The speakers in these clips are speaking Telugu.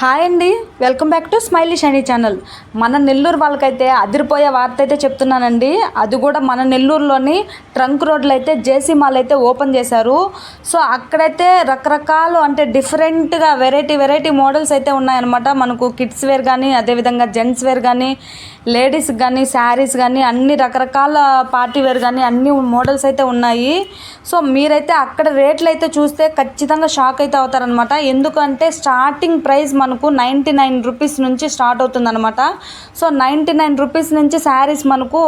హాయ్ అండి, welcome back to smiley shiny channel. మన నెల్లూరు వాళ్ళకైతే అదిరిపోయే వార్త అయితే చెప్తున్నానండి. అది కూడా మన నెల్లూరులోని ట్రంక్ రోడ్లో అయితే జేసీ మాల్ అయితే ఓపెన్ చేశారు. సో అక్కడైతే రకరకాలు అంటే డిఫరెంట్గా వెరైటీ మోడల్స్ అయితే ఉన్నాయన్నమాట. మనకు కిడ్స్ వేర్ కానీ, అదేవిధంగా జెంట్స్ వేర్ కానీ, లేడీస్కి కానీ, శారీస్ కానీ, అన్ని రకరకాల పార్టీ వేర్ కానీ అన్ని మోడల్స్ అయితే ఉన్నాయి. సో మీరైతే అక్కడ రేట్లు అయితే చూస్తే ఖచ్చితంగా షాక్ అయితే అవుతారనమాట. ఎందుకంటే స్టార్టింగ్ ప్రైస్ మనకు 99 రూపీస్ నుంచి స్టార్ట్ అవుతుందన్నమాట. సో 99 రూపీస్ నుంచి శారీస్ మనకు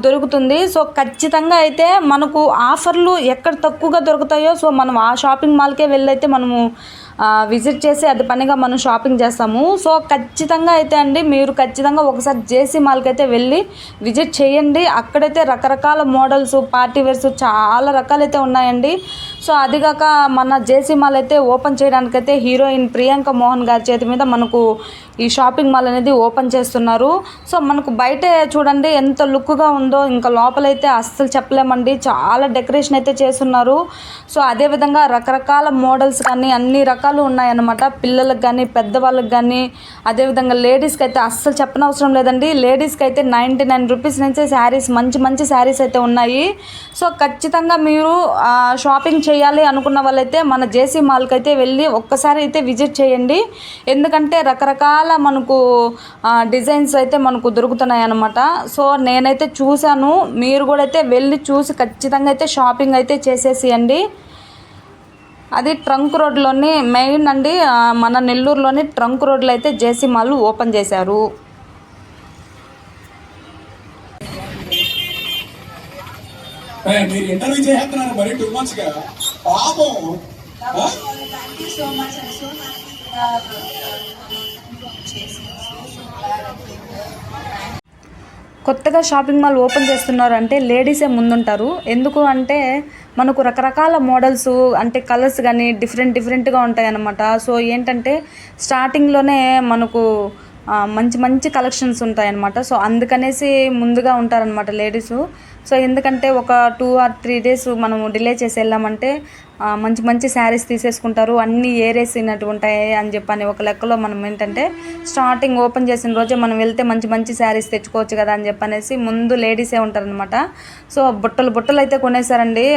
దొరుకుతుంది. సో ఖచ్చితంగా అయితే మనకు ఆఫర్లు ఎక్కడ తక్కువగా దొరుకుతాయో సో మనం ఆ షాపింగ్ మాల్కే వెళ్ళి అయితే మనము విజిట్ చేసి అది పనిగా మనం షాపింగ్ చేస్తాము. సో ఖచ్చితంగా అయితే అండి మీరు ఖచ్చితంగా ఒకసారి జేసీ మాల్కి అయితే వెళ్ళి విజిట్ చేయండి. అక్కడైతే రకరకాల మోడల్స్, పార్టీ వేర్స్ చాలా రకాలైతే ఉన్నాయండి. సో అదిగాక మన జేసీ మాల్ అయితే ఓపెన్ చేయడానికైతే హీరోయిన్ ప్రియాంక మోహన్ గారి చేతి మీద మనకు ఈ షాపింగ్ మాల్ అనేది ఓపెన్ చేస్తున్నారు. సో మనకు బయట చూడండి ఎంత లుక్గా ఉందో, ఇంకా లోపలైతే అస్సలు చెప్పలేమండి. చాలా డెకరేషన్ అయితే చేస్తున్నారు. సో అదేవిధంగా రకరకాల మోడల్స్ కానీ అన్ని రకాలు ఉన్నాయన్నమాట. పిల్లలకు కానీ, పెద్దవాళ్ళకి కానీ, అదేవిధంగా లేడీస్కి అయితే అస్సలు చెప్పనవసరం లేదండి. లేడీస్కి అయితే 99 రూపీస్ నుంచి శారీస్, మంచి శారీస్ అయితే ఉన్నాయి. సో ఖచ్చితంగా మీరు షాపింగ్ చేయాలి అనుకున్న వాళ్ళైతే మన జేసీ మాల్కి అయితే వెళ్ళి ఒక్కసారి అయితే విజిట్ చేయండి. ఎందుకంటే రకరకాల మనకు డిజైన్స్ అయితే మనకు దొరుకుతున్నాయి అన్నమాట. సో నేనైతే చూశాను, మీరు కూడా అయితే వెళ్ళి చూసి ఖచ్చితంగా అయితే షాపింగ్ అయితే చేసేసేయండి. అది ట్రంక్ రోడ్లోని మెయిన్ అండి, మన నెల్లూరులోని ట్రంక్ రోడ్లో అయితే జేసీ మాల్ ఓపెన్ చేశారు. మీరు ఇంటర్వ్యూ చేస్తున్నారు మరి 2 months గా పాపం. కొత్తగా షాపింగ్ మాల్ ఓపెన్ చేస్తున్నారు అంటే లేడీసే ముందుంటారు. ఎందుకు అంటే మనకు రకరకాల మోడల్స్ అంటే కలర్స్ కానీ డిఫరెంట్గా ఉంటాయి అన్నమాట. సో ఏంటంటే స్టార్టింగ్లోనే మనకు మంచి కలెక్షన్స్ ఉంటాయన్నమాట. సో అందుకనేసి ముందుగా ఉంటారనమాట లేడీసు. సో ఎందుకంటే ఒక 2 or 3 days మనము డిలే చేసి వెళ్ళామంటే మంచి శారీస్ తీసేసుకుంటారు, అన్నీ ఏరేసినట్టు ఉంటాయి అని చెప్పని ఒక లెక్కలో మనం ఏంటంటే స్టార్టింగ్ ఓపెన్ చేసిన రోజే మనం వెళ్తే మంచి శారీస్ తెచ్చుకోవచ్చు కదా అని చెప్పనేసి ముందు లేడీసే ఉంటారనమాట. సో బుట్టలు అయితే కొనేసారండి.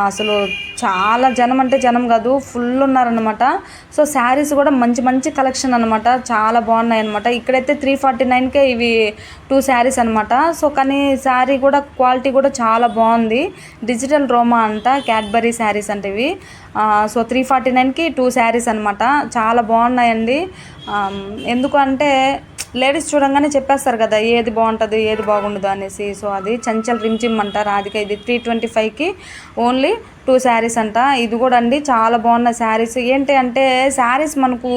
అసలు చాలా జనం అంటే జనం కాదు, ఫుల్ ఉన్నారనమాట. సో శారీస్ కూడా మంచి కలెక్షన్ అనమాట, చాలా బాగున్నాయి అనమాట. ఇక్కడైతే 349కే ఇవి 2 శారీస్ అనమాట. సో కానీ శారీ కూడా క్వాలిటీ కూడా చాలా బాగుంది. డిజిటల్ రోమా అంట, క్యాడ్బరీ శారీస్ అంటే ఇవి. సో 349కి 2 శారీస్ అనమాట. చాలా బాగున్నాయండి. ఎందుకు అంటే లేడీస్ చూడంగానే చెప్పేస్తారు కదా ఏది బాగుంటుంది ఏది బాగుండదు అనేసి. సో అది చంచల్ రిమ్జిమ్ అంట రాధిక. ఇది 325కి ఓన్లీ 2 శారీస్ అంట. ఇది కూడా అండి చాలా బాగున్న శారీస్. ఏంటి అంటే శారీస్ మనకు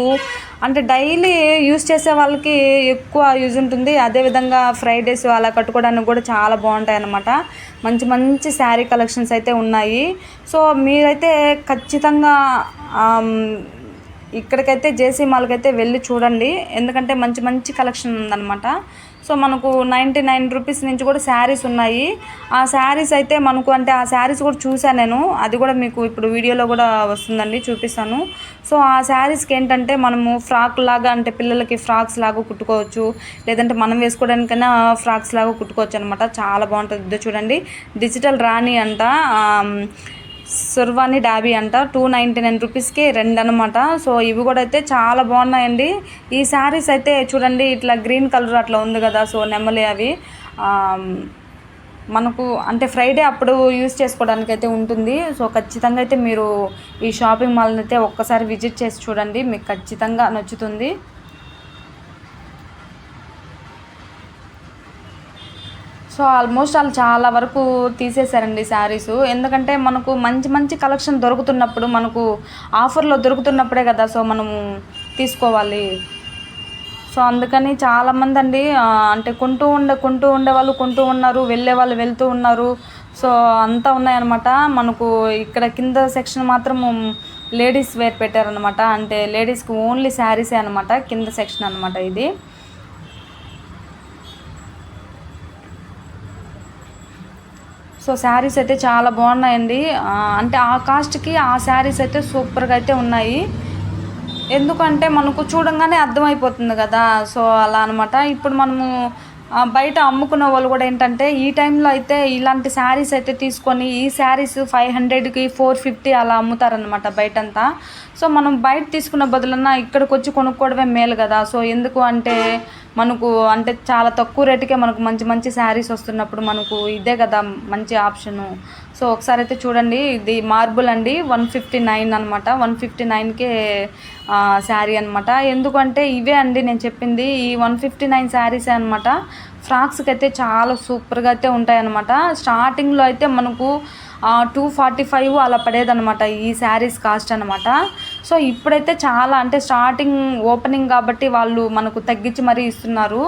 అంటే డైలీ యూజ్ చేసే వాళ్ళకి ఎక్కువ యూజ్ ఉంటుంది. అదేవిధంగా ఫ్రైడేస్ అలా కట్టుకోవడానికి కూడా చాలా బాగుంటాయి అన్నమాట. మంచి శారీ కలెక్షన్స్ అయితే ఉన్నాయి. సో మీరైతే ఖచ్చితంగా ఇక్కడికైతే జేసీ మాల్కి అయితే వెళ్ళి చూడండి. ఎందుకంటే మంచి కలెక్షన్ ఉందన్నమాట. సో మనకు 99 రూపీస్ నుంచి కూడా శారీస్ ఉన్నాయి. ఆ శారీస్ అయితే మనకు అంటే ఆ శారీస్ కూడా చూసాను నేను, అది కూడా మీకు ఇప్పుడు వీడియోలో కూడా వస్తుందండి, చూపిస్తాను. సో ఆ శారీస్కి ఏంటంటే మనము ఫ్రాక్ లాగా అంటే పిల్లలకి ఫ్రాక్స్ లాగా కుట్టుకోవచ్చు, లేదంటే మనం వేసుకోవడానికైనా ఫ్రాక్స్ లాగా కుట్టుకోవచ్చు అనమాట. చాలా బాగుంటుంది. చూడండి డిజిటల్ రాణి అంట, సుర్వాని డాబీ అంట, 299 రూపీస్కి 2 అనమాట. సో ఇవి కూడా అయితే చాలా బాగున్నాయండి. ఈ శారీస్ అయితే చూడండి ఇట్లా గ్రీన్ కలర్ అట్లా ఉంది కదా, సో నెమలి అవి మనకు అంటే ఫ్రైడే అప్పుడు యూజ్ చేసుకోవడానికి అయితే ఉంటుంది. సో ఖచ్చితంగా అయితే మీరు ఈ షాపింగ్ మాల్ని అయితే ఒక్కసారి విజిట్ చేసి చూడండి, మీకు ఖచ్చితంగా నచ్చుతుంది. సో ఆల్మోస్ట్ వాళ్ళు చాలా వరకు తీసేశారండి శారీస్. ఎందుకంటే మనకు మంచి కలెక్షన్ దొరుకుతున్నప్పుడు, మనకు ఆఫర్లో దొరుకుతున్నప్పుడే కదా సో మనము తీసుకోవాలి. సో అందుకని చాలామంది అండి అంటే కొంటూ ఉండే వాళ్ళు కొంటూ ఉన్నారు, వెళ్ళే వాళ్ళు వెళ్తూ ఉన్నారు. సో అంతా ఉన్నాయన్నమాట. మనకు ఇక్కడ కింద సెక్షన్ మాత్రం లేడీస్ వేర్ పెట్టారనమాట. అంటే లేడీస్కి ఓన్లీ శారీసే అనమాట కింద సెక్షన్ అనమాట ఇది. సో శారీస్ అయితే చాలా బాగున్నాయండి. అంటే ఆ కాస్ట్కి ఆ శారీస్ అయితే సూపర్గా అయితే ఉన్నాయి. ఎందుకంటే మనకు చూడంగానే అర్థమైపోతుంది కదా. సో అలా అనమాట. ఇప్పుడు మనము బయట అమ్ముకునే వాళ్ళు కూడా ఏంటంటే ఈ టైంలో అయితే ఇలాంటి శారీస్ అయితే తీసుకొని ఈ శారీస్ 500కి 450 అలా అమ్ముతారనమాట బయటంతా. సో మనం బయట తీసుకున్న బదులన్నా ఇక్కడికి వచ్చి కొనుక్కోవడమే మేలు కదా. సో ఎందుకు అంటే మనకు అంటే చాలా తక్కువ రేటుకే మనకు మంచి మంచి శారీస్ వస్తున్నప్పుడు మనకు ఇదే కదా మంచి ఆప్షను. సో ఒకసారి అయితే చూడండి, ఇది మార్బుల్ అండి, 159 అనమాట. 159కే శారీ అనమాట. ఎందుకంటే ఇవే అండి నేను చెప్పింది, ఈ 159 శారీసే అనమాట. ఫ్రాక్స్కి అయితే చాలా సూపర్గా అయితే ఉంటాయన్నమాట. స్టార్టింగ్లో అయితే మనకు 245 అలా పడేదన్నమాట ఈ శారీస్ కాస్ట్ అనమాట. సో ఇప్పుడైతే చాలా అంటే స్టార్టింగ్ ఓపెనింగ్ కాబట్టి వాళ్ళు మనకు తగ్గించి మరీ ఇస్తున్నారు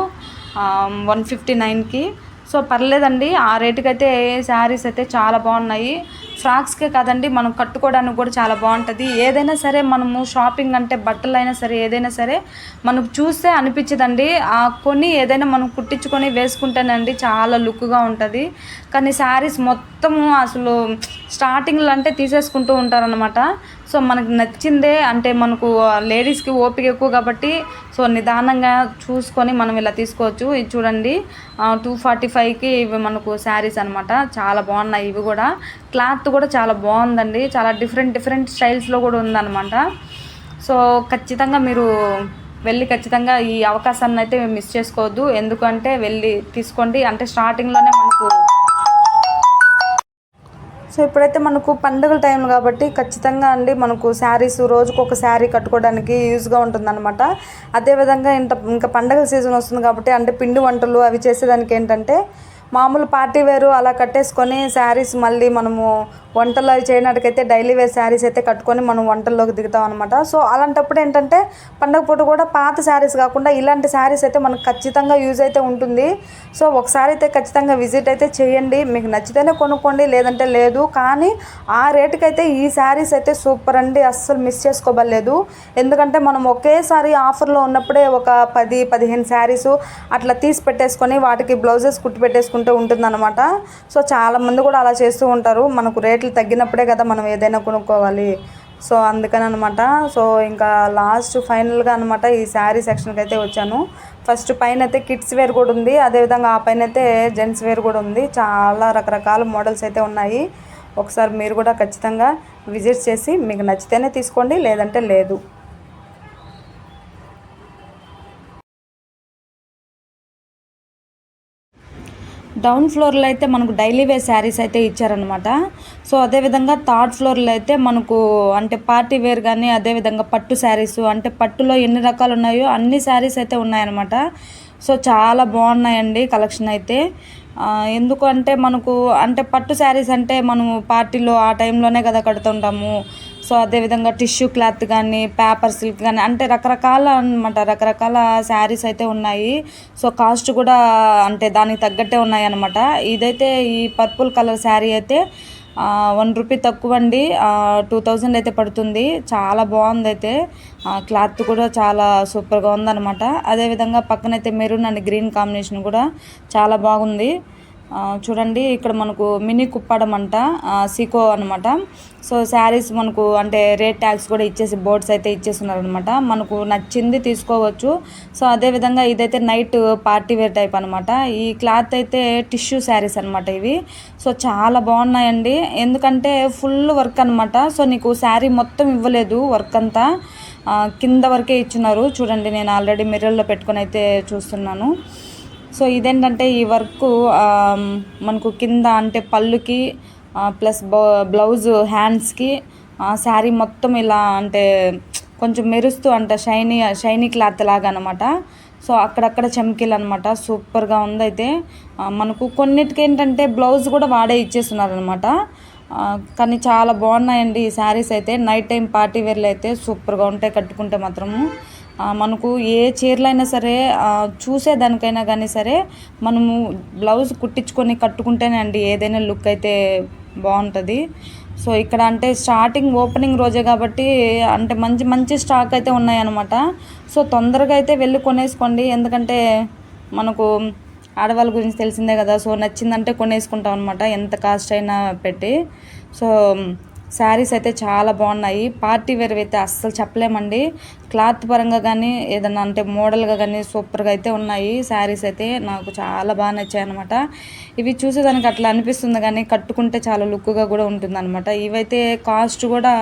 159కి. సో పర్లేదండి, ఆ రేటుకి అయితే శారీస్ అయితే చాలా బాగున్నాయి. ఫ్రాక్స్కే కాదండి, మనం కట్టుకోవడానికి కూడా చాలా బాగుంటుంది. ఏదైనా సరే మనము షాపింగ్ అంటే బట్టలు అయినా సరే ఏదైనా సరే మనకు చూస్తే అనిపించదండి, కొని ఏదైనా మనం కుట్టించుకొని వేసుకుంటేనండి చాలా లుక్గా ఉంటుంది. కానీ శారీస్ మొత్తము అసలు స్టార్టింగ్లో అంటే తీసేసుకుంటూ ఉంటారనమాట. సో మనకు నచ్చిందే అంటే మనకు లేడీస్కి ఓపిక ఎక్కువ కాబట్టి సో నిదానంగా చూసుకొని మనం ఇలా తీసుకోవచ్చు. ఇది చూడండి 245కి ఇవి మనకు శారీస్ అనమాట. చాలా బాగున్నాయి ఇవి కూడా. క్లాత్ కూడా చాలా బాగుందండి, చాలా డిఫరెంట్ స్టైల్స్లో కూడా ఉందన్నమాట. సో ఖచ్చితంగా మీరు వెళ్ళి ఖచ్చితంగా ఈ అవకాశాన్ని అయితే మిస్ చేసుకోవద్దు. ఎందుకంటే వెళ్ళి తీసుకోండి. అంటే స్టార్టింగ్లోనే మనకు సో ఇప్పుడైతే మనకు పండుగల టైం కాబట్టి ఖచ్చితంగా అండి మనకు శారీస్ రోజుకు ఒక శారీ కట్టుకోవడానికి యూజ్గా ఉంటుందన్నమాట. అదేవిధంగా ఇంకా పండుగల సీజన్ వస్తుంది కాబట్టి అంటే పిండి వంటలు అవి చేసేదానికి ఏంటంటే మామూలు పార్టీ వేరు అలా కట్టేసుకొని శారీస్ మళ్ళీ మనము వంటలు అవి చేయడానికైతే డైలీ వేర్ శారీస్ అయితే కట్టుకొని మనం వంటల్లోకి దిగుతాం అనమాట. సో అలాంటప్పుడు ఏంటంటే పండగ పూట కూడా పాత శారీస్ కాకుండా ఇలాంటి శారీస్ అయితే మనకు ఖచ్చితంగా యూజ్ అయితే ఉంటుంది. సో ఒకసారి అయితే ఖచ్చితంగా విజిట్ అయితే చేయండి. మీకు నచ్చితేనే కొనుక్కోండి, లేదంటే లేదు. కానీ ఆ రేటుకి అయితే ఈ శారీస్ అయితే సూపర్ అండి, అస్సలు మిస్ చేసుకోబడలేదు. ఎందుకంటే మనం ఒకేసారి ఆఫర్లో ఉన్నప్పుడే ఒక 10-15 శారీస్ అట్లా తీసి పెట్టేసుకొని వాటికి బ్లౌజెస్ కుట్టి పెట్టేసుకుంటూ ఉంటుందన్నమాట. సో చాలామంది కూడా అలా చేస్తూ ఉంటారు. మనకు రేట్లు తగ్గినప్పుడే కదా మనం ఏదైనా కొనుక్కోవాలి. సో అందుకని అనమాట. సో ఇంకా లాస్ట్ ఫైనల్గా అనమాట ఈ శారీ సెక్షన్కి అయితే వచ్చాను. ఫస్ట్ పైన అయితే కిడ్స్ వేర్ కూడా ఉంది, అదేవిధంగా ఆ పైన అయితే జెంట్స్ వేర్ కూడా ఉంది. చాలా రకరకాల మోడల్స్ అయితే ఉన్నాయి. ఒకసారి మీరు కూడా ఖచ్చితంగా విజిట్ చేసి మీకు నచ్చితేనే తీసుకోండి, లేదంటే లేదు. డౌన్ ఫ్లోర్లో అయితే మనకు డైలీ వేర్ శారీస్ అయితే ఇచ్చారనమాట. సో అదేవిధంగా థర్డ్ ఫ్లోర్లో అయితే మనకు అంటే పార్టీ వేర్ కానీ అదేవిధంగా పట్టు శారీస్ అంటే పట్టులో ఎన్ని రకాలు ఉన్నాయో అన్ని శారీస్ అయితే ఉన్నాయన్నమాట. సో చాలా బాగున్నాయండి కలెక్షన్ అయితే. ఎందుకు అంటే మనకు అంటే పట్టు శారీస్ అంటే మనము పార్టీలో ఆ టైంలోనే కదా కడుతుంటాము. సో అదేవిధంగా టిష్యూ క్లాత్ కానీ పేపర్ సిల్క్ కానీ అంటే రకరకాల అనమాట, రకరకాల శారీస్ అయితే ఉన్నాయి. సో కాస్ట్ కూడా అంటే దానికి తగ్గట్టే ఉన్నాయి అనమాట. ఇదైతే ఈ పర్పుల్ కలర్ శారీ అయితే 1 రూపీ తక్కువ అండి, 2000 అయితే పడుతుంది. చాలా బాగుంది అయితే, క్లాత్ కూడా చాలా సూపర్గా ఉందన్నమాట. అదేవిధంగా పక్కనైతే మెరూన్ అండ్ గ్రీన్ కాంబినేషన్ కూడా చాలా బాగుంది. చూడండి ఇక్కడ మనకు మినీ కుప్పాడం అంట, సీకో అనమాట. సో శారీస్ మనకు అంటే రేట్ ట్యాగ్స్ కూడా ఇచ్చేసి బోర్డ్స్ అయితే ఇచ్చేస్తున్నారనమాట. మనకు నచ్చింది తీసుకోవచ్చు. సో అదేవిధంగా ఇదైతే నైట్ పార్టీ వేర్ టైప్ అనమాట. ఈ క్లాత్ అయితే టిష్యూ శారీస్ అనమాట ఇవి. సో చాలా బాగున్నాయండి, ఎందుకంటే ఫుల్ వర్క్ అనమాట. సో నీకు శారీ మొత్తం ఇవ్వలేదు, వర్క్ అంతా కింద వరకే ఇచ్చినారు. చూడండి నేను ఆల్రెడీ మిర్రర్లో పెట్టుకొని అయితే చూస్తున్నాను. సో ఇదేంటంటే ఈ వర్క్ మనకు కింద అంటే పళ్ళుకి ప్లస్ బ్లౌజ్ హ్యాండ్స్కి శారీ మొత్తం ఇలా అంటే కొంచెం మెరుస్తూ అంటే షైనీ క్లాత్ లాగా అనమాట. సో అక్కడక్కడ చమ్కీలు అనమాట. సూపర్గా ఉంది అయితే. మనకు కొన్నిటికి ఏంటంటే బ్లౌజ్ కూడా వాడే ఇచ్చేస్తున్నారు అనమాట. కానీ చాలా బాగున్నాయండి ఈ శారీస్ అయితే. నైట్ టైం పార్టీ వేర్లు అయితే సూపర్గా ఉంటాయి కట్టుకుంటే మాత్రము. మనకు ఏ చీరలైనా సరే చూసేదానికైనా కానీ సరే మనము బ్లౌజ్ కుట్టించుకొని కట్టుకుంటేనే అండి ఏదైనా లుక్ అయితే బాగుంటుంది. సో ఇక్కడ అంటే స్టార్టింగ్ ఓపెనింగ్ రోజే కాబట్టి అంటే మంచి మంచి స్టాక్ అయితే ఉన్నాయన్నమాట. సో తొందరగా అయితే వెళ్ళి కొనేసుకోండి, ఎందుకంటే మనకు ఆడవాళ్ళ గురించి తెలిసిందే కదా. సో నచ్చిందంటే కొనేసుకుంటాం అనమాట, ఎంత కాస్ట్ అయినా పెట్టి. సో శారీస్ అయితే చాలా బాగున్నాయి. పార్టీ వేర్ అయితే అస్సలు చెప్పలేమండి. క్లాత్ పరంగా కానీ ఏదన్నా అంటే మోడల్గా కానీ సూపర్గా అయితే ఉన్నాయి. శారీస్ అయితే నాకు చాలా బాగా నచ్చాయి అనమాట. ఇవి చూసేదానికి అట్లా అనిపిస్తుంది కానీ కట్టుకుంటే చాలా లుక్గా కూడా ఉంటుంది అనమాట. ఇవైతే కాస్ట్ కూడా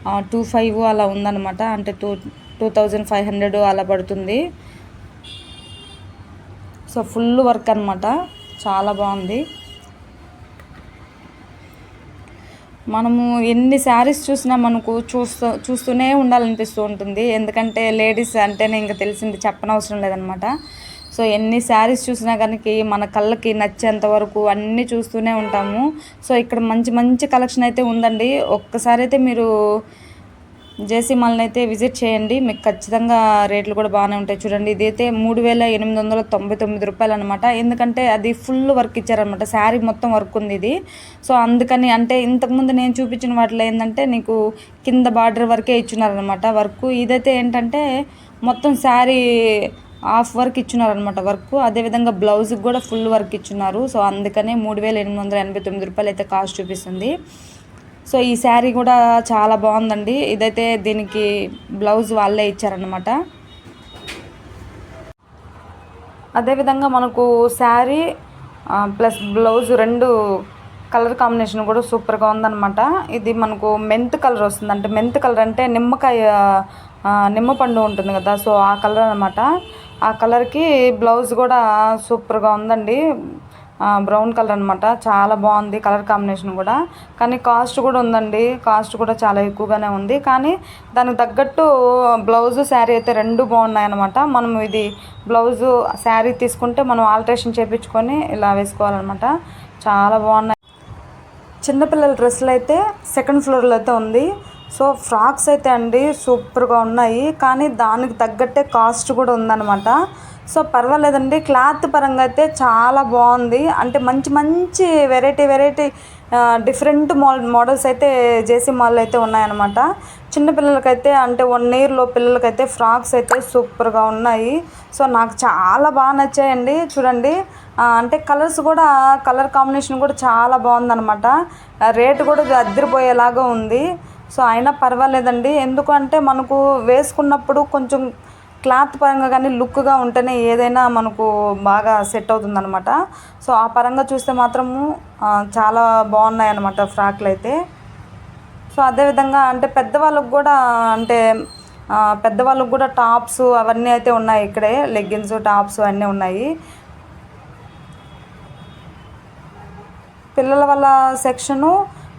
2500 అలా ఉందన్నమాట. అంటే 2500 అలా పడుతుంది. సో ఫుల్ వర్క్ అనమాట, చాలా బాగుంది. మనము ఎన్ని శారీస్ చూసినా మనకు చూస్తూనే ఉండాలనిపిస్తూ ఉంటుంది. ఎందుకంటే లేడీస్ అంటేనే ఇంకా తెలిసింది, చెప్పనవసరం లేదనమాట. సో ఎన్ని శారీస్ చూసినా కనుక మన కళ్ళకి నచ్చేంత వరకు అన్నీ చూస్తూనే ఉంటాము. సో ఇక్కడ మంచి మంచి కలెక్షన్ అయితే ఉందండి. ఒక్కసారి అయితే మీరు జేసీ మాల్ని అయితే విజిట్ చేయండి. మీకు ఖచ్చితంగా రేట్లు కూడా బాగానే ఉంటాయి. చూడండి, ఇదైతే 3899 రూపాయలు అనమాట. ఎందుకంటే అది ఫుల్ వర్క్ ఇచ్చారనమాట. శారీ మొత్తం వర్క్ ఉంది ఇది. సో అందుకని, అంటే ఇంతకుముందు నేను చూపించిన వాటిలో ఏంటంటే నీకు కింద బార్డర్ వరకే ఇచ్చినారనమాట వర్క్. ఇదైతే ఏంటంటే మొత్తం శారీ హాఫ్ వర్క్ ఇచ్చున్నారనమాట వర్క్. అదేవిధంగా బ్లౌజ్కి కూడా ఫుల్ వర్క్ ఇచ్చున్నారు. సో అందుకనే 3889 రూపాయలు అయితే కాస్ట్ చూపిస్తుంది. సో ఈ శారీ కూడా చాలా బాగుందండి. ఇదైతే దీనికి బ్లౌజ్ వాళ్ళే ఇచ్చారనమాట. అదేవిధంగా మనకు శారీ ప్లస్ బ్లౌజ్ రెండు కలర్ కాంబినేషన్ కూడా సూపర్గా ఉందన్నమాట. ఇది మనకు మెంత్ కలర్ వస్తుంది. అంటే మెంత్ కలర్ అంటే నిమ్మపండు ఉంటుంది కదా, సో ఆ కలర్ అనమాట. ఆ కలర్కి బ్లౌజ్ కూడా సూపర్గా ఉందండి. బ్రౌన్ కలర్ అనమాట. చాలా బాగుంది కలర్ కాంబినేషన్ కూడా. కానీ కాస్ట్ కూడా ఉందండి. కాస్ట్ కూడా చాలా ఎక్కువగానే ఉంది. కానీ దానికి తగ్గట్టు బ్లౌజు శారీ అయితే రెండు బాగున్నాయి అనమాట. మనం ఇది బ్లౌజు శారీ తీసుకుంటే మనం ఆల్టరేషన్ చేయించుకొని ఇలా వేసుకోవాలన్నమాట. చాలా బాగున్నాయి. చిన్నపిల్లల డ్రెస్సులు అయితే సెకండ్ ఫ్లోర్లో అయితే ఉంది. సో ఫ్రాక్స్ అయితే అండి సూపర్గా ఉన్నాయి. కానీ దానికి తగ్గట్టే కాస్ట్ కూడా ఉందన్నమాట. సో పర్వాలేదండి. క్లాత్ పరంగా అయితే చాలా బాగుంది. అంటే మంచి మంచి వెరైటీ డిఫరెంట్ మోడల్స్ అయితే జేసీ మాల్లో అయితే ఉన్నాయన్నమాట. చిన్నపిల్లలకైతే అంటే 1 ఇయర్లో పిల్లలకైతే ఫ్రాక్స్ అయితే సూపర్గా ఉన్నాయి. సో నాకు చాలా బాగా నచ్చాయండి. చూడండి, అంటే కలర్స్ కూడా, కలర్ కాంబినేషన్ కూడా చాలా బాగుందన్నమాట. రేటు కూడా అద్దరిపోయేలాగా ఉంది. సో అయినా పర్వాలేదండి. ఎందుకంటే మనకు వేసుకున్నప్పుడు కొంచెం క్లాత్ పరంగా కానీ లుక్గా ఉంటేనే ఏదైనా మనకు బాగా సెట్ అవుతుందన్నమాట. సో ఆ పరంగా చూస్తే మాత్రము చాలా బాగున్నాయి అన్నమాట ఫ్రాక్లు అయితే. సో అదేవిధంగా అంటే పెద్దవాళ్ళకు కూడా టాప్స్ అవన్నీ అయితే ఉన్నాయి. ఇక్కడే లెగ్గిన్స్, టాప్స్ అన్నీ ఉన్నాయి. పిల్లల వాళ్ళ సెక్షను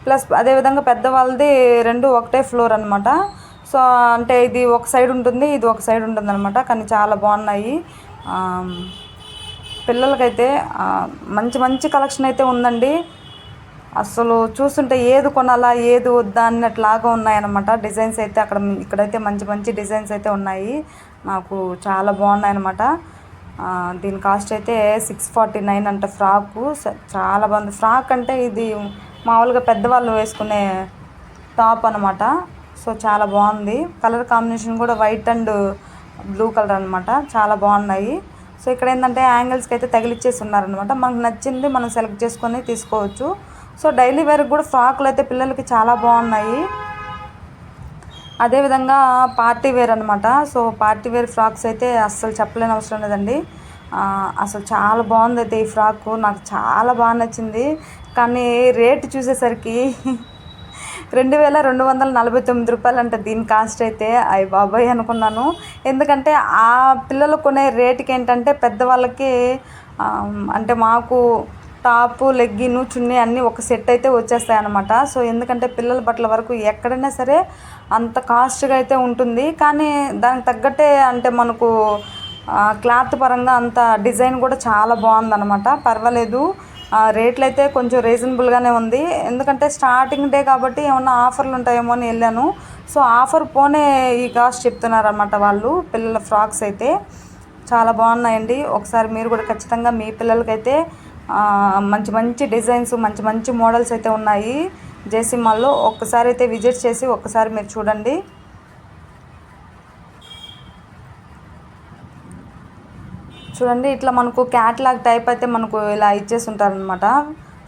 ప్లస్ అదేవిధంగా పెద్దవాళ్ళది రెండు ఒకటే ఫ్లోర్ అనమాట. సో అంటే ఇది ఒక సైడ్ ఉంటుంది, ఇది ఒక సైడ్ ఉంటుంది అనమాట. కానీ చాలా బాగున్నాయి. పిల్లలకైతే మంచి మంచి కలెక్షన్ అయితే ఉందండి. అసలు చూస్తుంటే ఏది కొనాలా ఏది వద్దా అన్నట్లాగా ఉన్నాయన్నమాట. డిజైన్స్ అయితే ఇక్కడైతే మంచి మంచి డిజైన్స్ అయితే ఉన్నాయి. నాకు చాలా బాగున్నాయి అన్నమాట. దీని కాస్ట్ అయితే 649 అంట ఫ్రాకు. చాలా బాగుంది. ఫ్రాక్ అంటే ఇది మామూలుగా పెద్దవాళ్ళు వేసుకునే టాప్ అనమాట. సో చాలా బాగుంది. కలర్ కాంబినేషన్ కూడా వైట్ అండ్ బ్లూ కలర్ అనమాట. చాలా బాగున్నాయి. సో ఇక్కడ ఏంటంటే యాంగిల్స్కి అయితే తగిలిచ్చేసి ఉన్నారనమాట. మనకు నచ్చింది మనం సెలెక్ట్ చేసుకొని తీసుకోవచ్చు. సో డైలీ వేర్కి కూడా ఫ్రాకులు అయితే పిల్లలకి చాలా బాగున్నాయి. అదేవిధంగా పార్టీ వేర్ అనమాట. సో పార్టీ వేర్ ఫ్రాక్స్ అయితే అస్సలు చెప్పలేని అవసరం లేదండి. అసలు చాలా బాగుంది అయితే ఈ ఫ్రాకు. నాకు చాలా బాగా నచ్చింది. కానీ రేటు చూసేసరికి 2249 రూపాయలు అంటే దీని కాస్ట్ అయితే అయ్య బాబాయ్ అనుకున్నాను. ఎందుకంటే ఆ పిల్లలు కొనే రేటుకి ఏంటంటే పెద్దవాళ్ళకి అంటే మాకు టాపు, లెగ్గిను, చున్నీ అన్నీ ఒక సెట్ అయితే వచ్చేస్తాయి అన్నమాట. సో ఎందుకంటే పిల్లల బట్టల వరకు ఎక్కడైనా సరే అంత కాస్ట్గా అయితే ఉంటుంది. కానీ దానికి తగ్గట్టే అంటే మనకు క్లాత్ పరంగా అంత డిజైన్ కూడా చాలా బాగుందన్నమాట. పర్వాలేదు. రేట్లు అయితే కొంచెం రీజనబుల్గానే ఉంది. ఎందుకంటే స్టార్టింగ్ డే కాబట్టి ఏమన్నా ఆఫర్లు ఉంటాయేమో అని వెళ్ళాను. సో ఆఫర్ పోనే ఈ కాస్ట్ చెప్తున్నారన్నమాట వాళ్ళు. పిల్లల ఫ్రాక్స్ అయితే చాలా బాగున్నాయండి. ఒకసారి మీరు కూడా ఖచ్చితంగా మీ పిల్లలకైతే మంచి మంచి డిజైన్స్, మంచి మంచి మోడల్స్ అయితే ఉన్నాయి జేసీ మాల్లో. ఒక్కసారి అయితే విజిట్ చేసి ఒక్కసారి మీరు చూడండి. చూడండి, ఇట్లా మనకు క్యాట్లాగ్ టైప్ అయితే మనకు ఇలా ఇచ్చేసి ఉంటారనమాట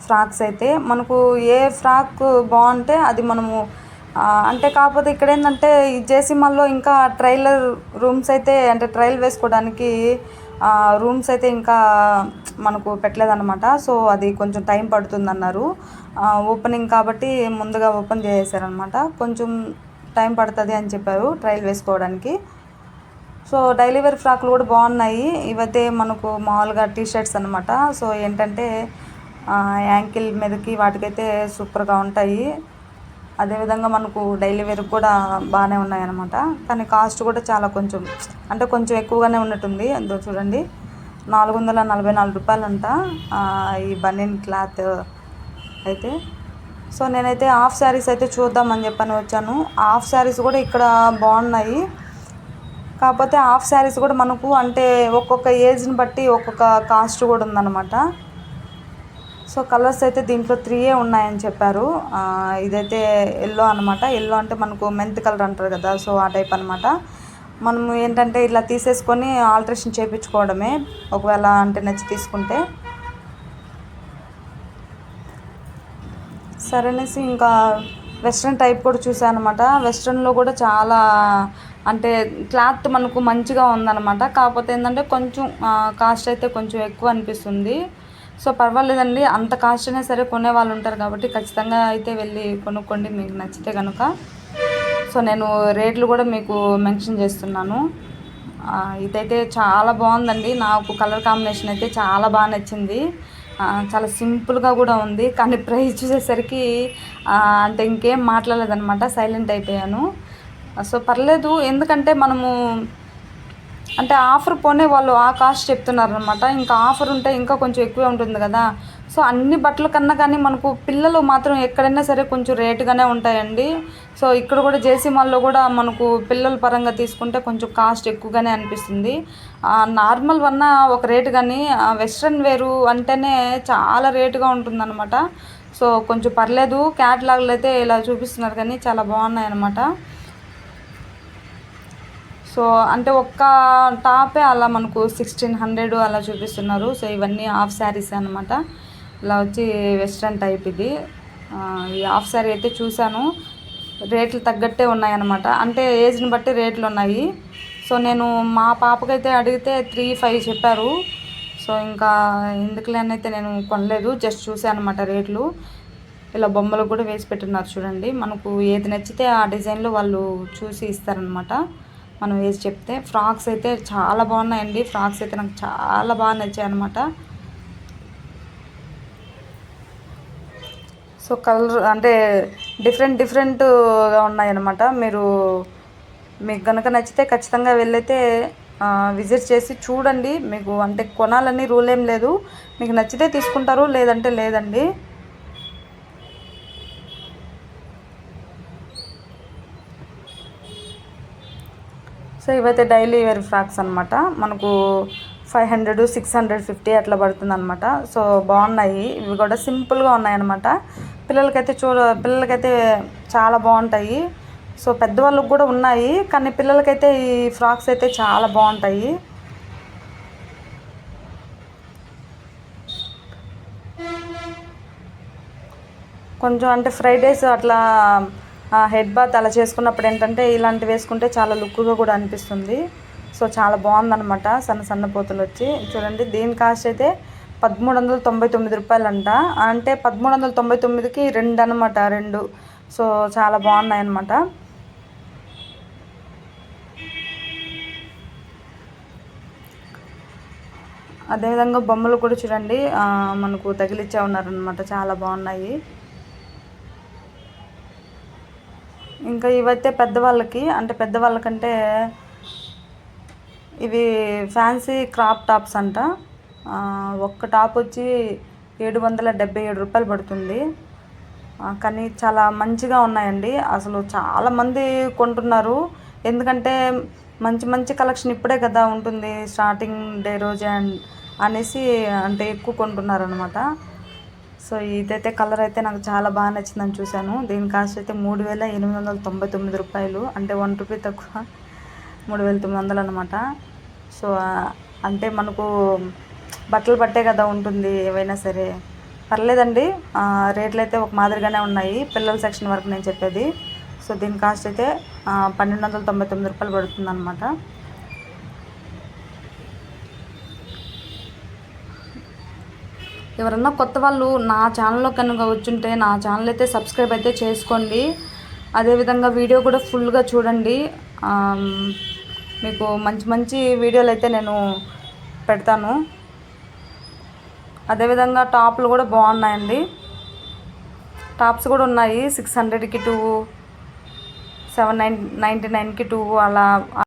ఫ్రాక్స్ అయితే మనకు ఏ ఫ్రాక్ బాగుంటే అది మనము అంటే కాకపోతే ఇక్కడ ఏంటంటే ఈ జేసీ మాల్లో ఇంకా ట్రైలర్ రూమ్స్ అయితే అంటే ట్రైల్ వేసుకోవడానికి రూమ్స్ అయితే ఇంకా మనకు పెట్టలేదన్నమాట. సో అది కొంచెం టైం పడుతుందన్నారు. ఓపెనింగ్ కాబట్టి ముందుగా ఓపెన్ చేసేసారనమాట. కొంచెం టైం పడుతుంది అని చెప్పారు ట్రైల్ వేసుకోవడానికి. సో డైలీ వేర్ ఫ్రాక్లు కూడా బాగున్నాయి. ఇవైతే మనకు మామూలుగా టీ షర్ట్స్ అనమాట. సో ఏంటంటే యాంకిల్ మీదకి వాటికైతే సూపర్గా ఉంటాయి. అదేవిధంగా మనకు డైలీ వేర్కి కూడా బాగానే ఉన్నాయన్నమాట. కానీ కాస్ట్ కూడా చాలా కొంచెం అంటే కొంచెం ఎక్కువగానే ఉన్నట్టుంది. అందులో చూడండి 444 రూపాయలంట ఈ బనీన్ క్లాత్ అయితే. సో నేనైతే హాఫ్ శారీస్ అయితే చూద్దామని చెప్పని వచ్చాను. హాఫ్ శారీస్ కూడా ఇక్కడ బాగున్నాయి. కాకపోతే హాఫ్ శారీస్ కూడా మనకు అంటే ఒక్కొక్క ఏజ్ని బట్టి ఒక్కొక్క కాస్ట్ కూడా ఉందన్నమాట. సో కలర్స్ అయితే దీంట్లో 3 ఉన్నాయని చెప్పారు. ఇదైతే ఎల్లో అనమాట. ఎల్లో అంటే మనకు మెంత్ కలర్ అంటారు కదా, సో ఆ టైప్ అనమాట. మనం ఏంటంటే ఇలా తీసేసుకొని ఆల్టరేషన్ చేయించుకోవడమే ఒకవేళ అంటే నచ్చి తీసుకుంటే. సరేనేసి ఇంకా వెస్ట్రన్ టైప్ కూడా చూసాను అనమాట. వెస్ట్రన్లో కూడా చాలా అంటే క్లాత్ మనకు మంచిగా ఉందన్నమాట. కాకపోతే ఏంటంటే కొంచెం కాస్ట్ అయితే కొంచెం ఎక్కువ అనిపిస్తుంది. సో పర్వాలేదండి, అంత కాస్ట్ అయినా సరే కొనే వాళ్ళు ఉంటారు కాబట్టి ఖచ్చితంగా అయితే వెళ్ళి కొనుక్కోండి మీకు నచ్చితే కనుక. సో నేను రేట్లు కూడా మీకు మెన్షన్ చేస్తున్నాను. ఇదైతే చాలా బాగుందండి. నాకు కలర్ కాంబినేషన్ అయితే చాలా బాగా నచ్చింది. చాలా సింపుల్గా కూడా ఉంది. కానీ ప్రైస్ చూసేసరికి అంటే ఇంకేం మాట్లాడలేదన్నమాట, సైలెంట్ అయిపోయాను. సో పర్లేదు, ఎందుకంటే మనము అంటే ఆఫర్ పోనే వాళ్ళు ఆ కాస్ట్ చెప్తున్నారు అనమాట. ఇంకా ఆఫర్ ఉంటే ఇంకా కొంచెం ఎక్కువే ఉంటుంది కదా. సో అన్ని బట్టల కన్నా కానీ మనకు పిల్లలు మాత్రం ఎక్కడైనా సరే కొంచెం రేటుగానే ఉంటాయండి. సో ఇక్కడ కూడా జేసీ మాల్లో కూడా మనకు పిల్లల పరంగా తీసుకుంటే కొంచెం కాస్ట్ ఎక్కువగానే అనిపిస్తుంది. నార్మల్ వన్న ఒక రేటు కానీ వెస్ట్రన్ వేరు అంటేనే చాలా రేటుగా ఉంటుందన్నమాట. సో కొంచెం పర్లేదు. క్యాట్లాగ్లు అయితే ఇలా చూపిస్తున్నారు కానీ చాలా బాగున్నాయి అన్నమాట. సో అంటే ఒక్క టాపే అలా మనకు 1600 అలా చూపిస్తున్నారు. సో ఇవన్నీ హాఫ్ శారీస్ అనమాట. ఇలా వచ్చి వెస్ట్రన్ టైప్ ఇది. ఈ హాఫ్ శారీ అయితే చూశాను, రేట్లు తగ్గట్టే ఉన్నాయన్నమాట. అంటే ఏజ్ని బట్టి రేట్లు ఉన్నాయి. సో నేను మా పాపకైతే అడిగితే 3,500 చెప్పారు. సో ఇంకా ఎందుకులే అని అయితే నేను కొనలేదు, జస్ట్ చూసాను అనమాట రేట్లు. ఇలా బొమ్మలు కూడా వేసి పెట్టున్నారు చూడండి. మనకు ఏది నచ్చితే ఆ డిజైన్లో వాళ్ళు చూసి ఇస్తారనమాట మనం వేసి చెప్తే. ఫ్రాక్స్ అయితే చాలా బాగున్నాయండి. ఫ్రాక్స్ అయితే నాకు చాలా బాగా నచ్చాయి అనమాట. సో కలర్ అంటే డిఫరెంట్గా ఉన్నాయన్నమాట. మీకు కనుక నచ్చితే ఖచ్చితంగా వెళ్ళైతే విజిట్ చేసి చూడండి. మీకు అంటే కొనాలని రూల్ ఏం లేదు, మీకు నచ్చితే తీసుకుంటారు, లేదంటే లేదండి. సో ఇవైతే డైలీ వేర్ ఫ్రాక్స్ అనమాట. మనకు 500, 650 అట్లా పడుతుంది అనమాట. సో బాగున్నాయి. ఇవి కూడా సింపుల్గా ఉన్నాయన్నమాట. పిల్లలకైతే చాలా బాగుంటాయి. సో పెద్దవాళ్ళకి కూడా ఉన్నాయి, కానీ పిల్లలకైతే ఈ ఫ్రాక్స్ అయితే చాలా బాగుంటాయి. కొంచెం అంటే ఫ్రైడేస్ అట్లా హెడ్ బాత్ అలా చేసుకున్నప్పుడు ఏంటంటే ఇలాంటివి వేసుకుంటే చాలా లుక్గా కూడా అనిపిస్తుంది. సో చాలా బాగుందన్నమాట. సన్న పోతులు వచ్చి చూడండి. దీని కాస్ట్ అయితే 1399 రూపాయలంట. అంటే 1399కి 2 అనమాట, 2. సో చాలా బాగున్నాయి అన్నమాట. అదేవిధంగా బొమ్మలు కూడా చూడండి మనకు తగిలిచ్చే ఉన్నారనమాట, చాలా బాగున్నాయి. ఇంకా ఇవైతే పెద్దవాళ్ళకంటే ఇవి ఫ్యాన్సీ క్రాప్ టాప్స్ అంట. ఒక్క టాప్ వచ్చి 777 రూపాయలు పడుతుంది. కానీ చాలా మంచిగా ఉన్నాయండి. అసలు చాలామంది కొంటున్నారు, ఎందుకంటే మంచి కలెక్షన్ ఇప్పుడే కదా ఉంటుంది, స్టార్టింగ్ డే రోజే అనేసి అంటే ఎక్కువ కొంటున్నారు అనమాట. సో ఇదైతే కలర్ అయితే నాకు చాలా బాగా నచ్చిందని చూశాను. దీని కాస్ట్ అయితే 3899 రూపాయలు, అంటే 1 రూపీ తక్కువ, 3900 అనమాట. సో అంటే మనకు బట్టలు పట్టే కదా ఉంటుంది ఏవైనా సరే. పర్లేదండి. రేట్లు అయితే ఒక మాదిరిగానే ఉన్నాయి, పిల్లల సెక్షన్ వరకు నేను చెప్పేది. సో దీని కాస్ట్ అయితే 1299 రూపాయలు పడుతుందన్నమాట. ఎవరన్నా కొత్త వాళ్ళు నా ఛానల్లో కనుక వచ్చుంటే నా ఛానల్ అయితే సబ్స్క్రైబ్ అయితే చేసుకోండి. అదేవిధంగా వీడియో కూడా ఫుల్గా చూడండి. మీకు మంచి మంచి వీడియోలు అయితే నేను పెడతాను. అదేవిధంగా టాప్లు కూడా బాగున్నాయండి. టాప్స్ కూడా ఉన్నాయి 600కి 2, 799కి 2 అలా